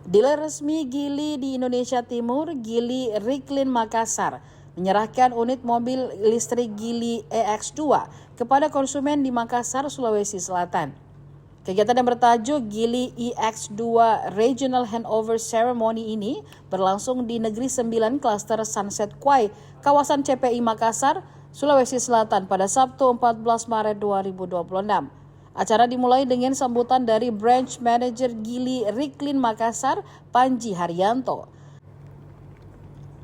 Dealer resmi Geely di Indonesia Timur, Geely Recline Makassar, menyerahkan unit mobil listrik Geely EX2 kepada konsumen di Makassar, Sulawesi Selatan. Kegiatan yang bertajuk Geely EX2 Regional Handover Ceremony ini berlangsung di Negeri 9 Klaster Sunset Quay, kawasan CPI Makassar, Sulawesi Selatan pada Sabtu 14 Maret 2026. Acara dimulai dengan sambutan dari Branch Manager Geely Recline Makassar, Panji Haryanto.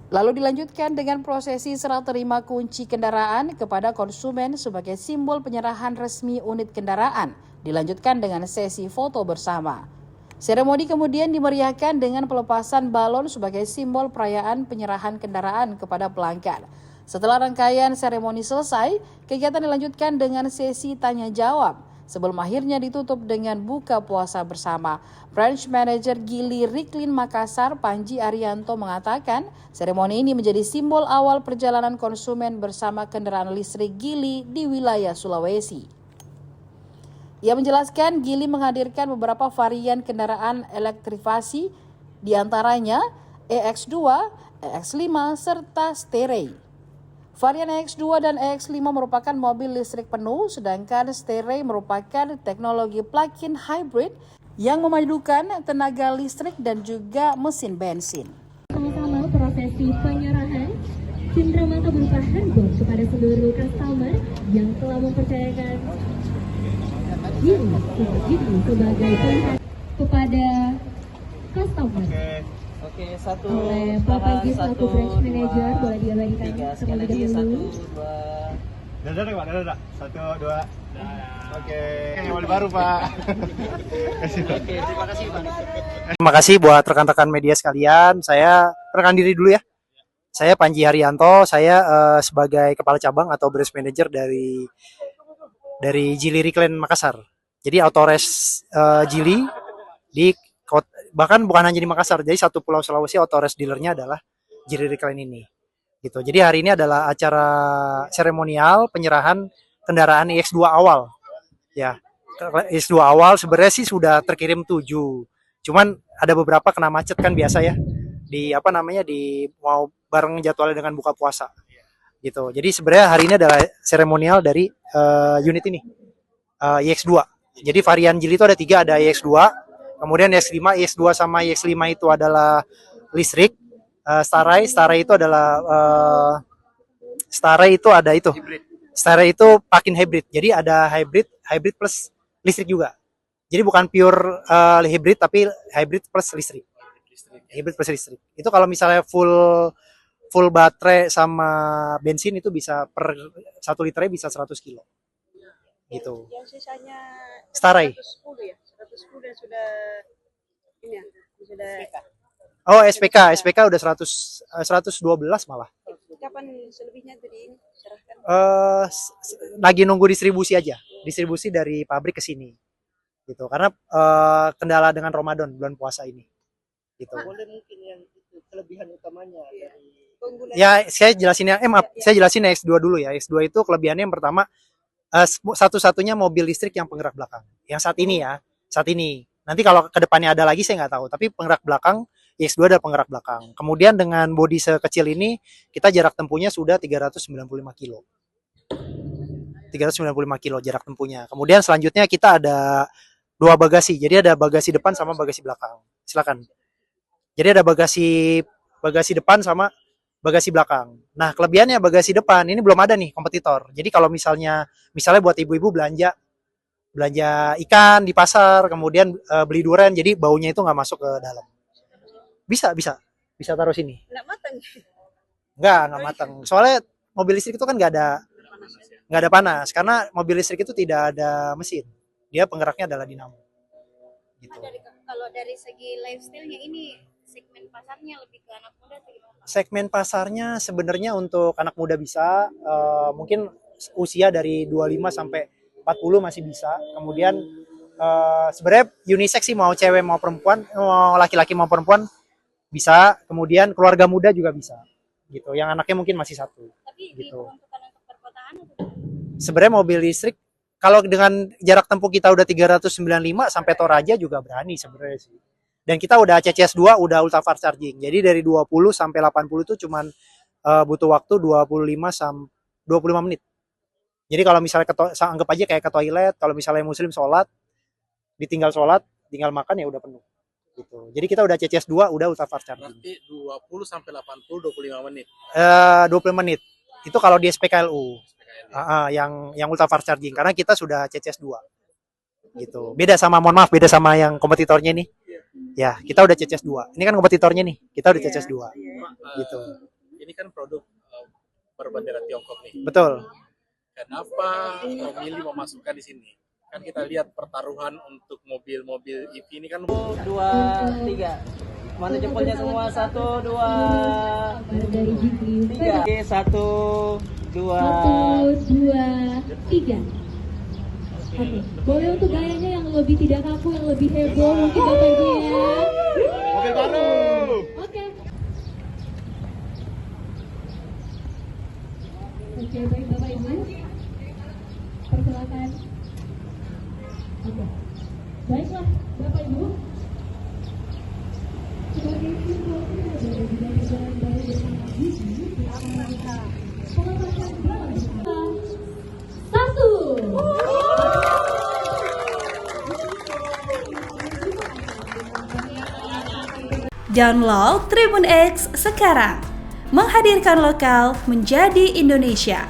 Lalu dilanjutkan dengan prosesi serah terima kunci kendaraan kepada konsumen sebagai simbol penyerahan resmi unit kendaraan. Dilanjutkan dengan sesi foto bersama. Seremoni kemudian dimeriahkan dengan pelepasan balon sebagai simbol perayaan penyerahan kendaraan kepada pelanggan. Setelah rangkaian seremoni selesai, kegiatan dilanjutkan dengan sesi tanya jawab. Sebelum akhirnya ditutup dengan buka puasa bersama. Branch Manager Geely Recline Makassar, Panji Haryanto mengatakan, seremoni ini menjadi simbol awal perjalanan konsumen bersama kendaraan listrik Geely di wilayah Sulawesi. Ia menjelaskan Geely menghadirkan beberapa varian kendaraan elektrifikasi, diantaranya EX2, EX5, serta Stray. Varian EX2 dan EX5 merupakan mobil listrik penuh, sedangkan Stray merupakan teknologi plug-in hybrid yang memadukan tenaga listrik dan juga mesin bensin. Sama-sama prosesi penyerahan cindramata berupa handbook kepada seluruh customer yang telah mempercayakan diri sebagai pilihan kepada customer. Oke, satu. Oleh Pak Panji selaku branch manager, boleh diabadikan terlebih dahulu. Dadah. 1, 2. Oke, mobil baru Pak. Oke, terima kasih Pak. Terima kasih buat rekan-rekan media sekalian. Saya perkenalkan diri dulu ya. Saya Panji Haryanto. Saya sebagai kepala cabang atau branch manager dari Geely Recline Makassar. Jadi Autores Geely di bahkan bukan hanya di Makassar, jadi satu pulau Sulawesi Autores dealernya adalah Geely Recline ini. Gitu. Jadi hari ini adalah acara seremonial penyerahan kendaraan EX2 awal. Ya, EX2 awal sebenarnya sih sudah terkirim 7. Cuman ada beberapa kena macet kan biasa ya. Di mau bareng jadwalnya dengan buka puasa. Gitu. Jadi sebenarnya hari ini adalah seremonial dari unit ini. EX2. Jadi varian Geely itu ada 3, ada EX2, kemudian EX5, EX2 sama EX5 itu adalah listrik. Staray itu adalah Staray itu ada itu. Staray itu plug-in hybrid. Jadi ada hybrid plus listrik juga. Jadi bukan pure hybrid tapi hybrid plus listrik. Hybrid plus listrik. Itu kalau misalnya full baterai sama bensin itu bisa per 1 liternya bisa 100 kilo. Gitu. Yang sisanya Staray. 110 ya, 110 dan sudah ini ya, sudah Oh, SPK udah 112 malah. kapan selebihnya tadi ini serahkan? Lagi nunggu distribusi aja. Distribusi dari pabrik ke sini. Gitu. Karena kendala dengan Ramadan bulan puasa ini. Gitu. Boleh mungkin yang itu kelebihan utamanya dari Ya, saya jelasin saya jelasin X2 dulu ya. X2 itu kelebihannya yang pertama satu-satunya mobil listrik yang penggerak belakang. Yang saat ini ya, saat ini. Nanti kalau ke depannya ada lagi saya nggak tahu, tapi penggerak belakang EX2 ada penggerak belakang. Kemudian dengan bodi sekecil ini, kita jarak tempuhnya sudah 395 kilo. 395 kilo jarak tempuhnya. Kemudian selanjutnya kita ada 2 bagasi. Jadi ada bagasi depan sama bagasi belakang. Silakan. Jadi ada bagasi depan sama bagasi belakang. Nah, kelebihannya bagasi depan ini belum ada nih kompetitor. Jadi kalau misalnya buat ibu-ibu belanja ikan di pasar, kemudian beli durian, jadi baunya itu nggak masuk ke dalam. Bisa taruh sini. Nggak matang. Nggak matang. Soalnya mobil listrik itu kan nggak ada panas, karena mobil listrik itu tidak ada mesin. Dia penggeraknya adalah dinamo. Gitu. Kalau dari segi lifestyle-nya ini segmen pasarnya lebih ke anak muda atau gimana? Segmen pasarnya sebenarnya untuk anak muda bisa, mungkin usia dari 25 sampai 40 masih bisa. Kemudian sebenarnya unisex sih, mau cewek mau perempuan, mau laki-laki mau perempuan bisa. Kemudian keluarga muda juga bisa. Gitu. Yang anaknya mungkin masih 1. Tapi gitu. diperuntukkan untuk perkotaan atau? Sebenarnya mobil listrik kalau dengan jarak tempuh kita udah 395 sampai Toraja juga berani sebenarnya sih. Dan kita udah CCS 2, udah ultra fast charging. Jadi dari 20 sampai 80 itu cuman butuh waktu 25 menit. Jadi kalau misalnya anggap aja kayak ke toilet, kalau misalnya muslim sholat, ditinggal sholat, tinggal makan ya udah penuh. Gitu. Jadi kita udah CCS 2, udah ultra fast charging. Berarti 20 sampai 80 25 menit. 20 menit. Itu kalau di SPKLU. Yang ultra fast charging karena kita sudah CCS 2. Gitu. Beda sama yang kompetitornya nih. Ya, kita udah CCS 2. Ini kan kompetitornya nih. Kita udah CCS 2. Gitu. Ini kan produk berbendera Tiongkok nih. Betul. Kenapa memilih memasukkan di sini? Kan kita lihat pertaruhan untuk mobil-mobil EV ini kan 2, 3. Mana jempolnya semua? 1, 2, Dari GP 3. 1, 2. 1, 2, 3. Oke, boleh untuk gayanya yang lebih tidak kaku, yang lebih heboh mungkin Bapak Ibu ya. mobil baru. Oke. Oke, baik Bapak Ibu. Persilakan. Oke. Baiklah, Bapak Ibu. Sebagai situasi yang berada di dalam jalan baru bersama Gigi, pengetahuan bersama 1. Download Tribun X sekarang, menghadirkan lokal menjadi Indonesia.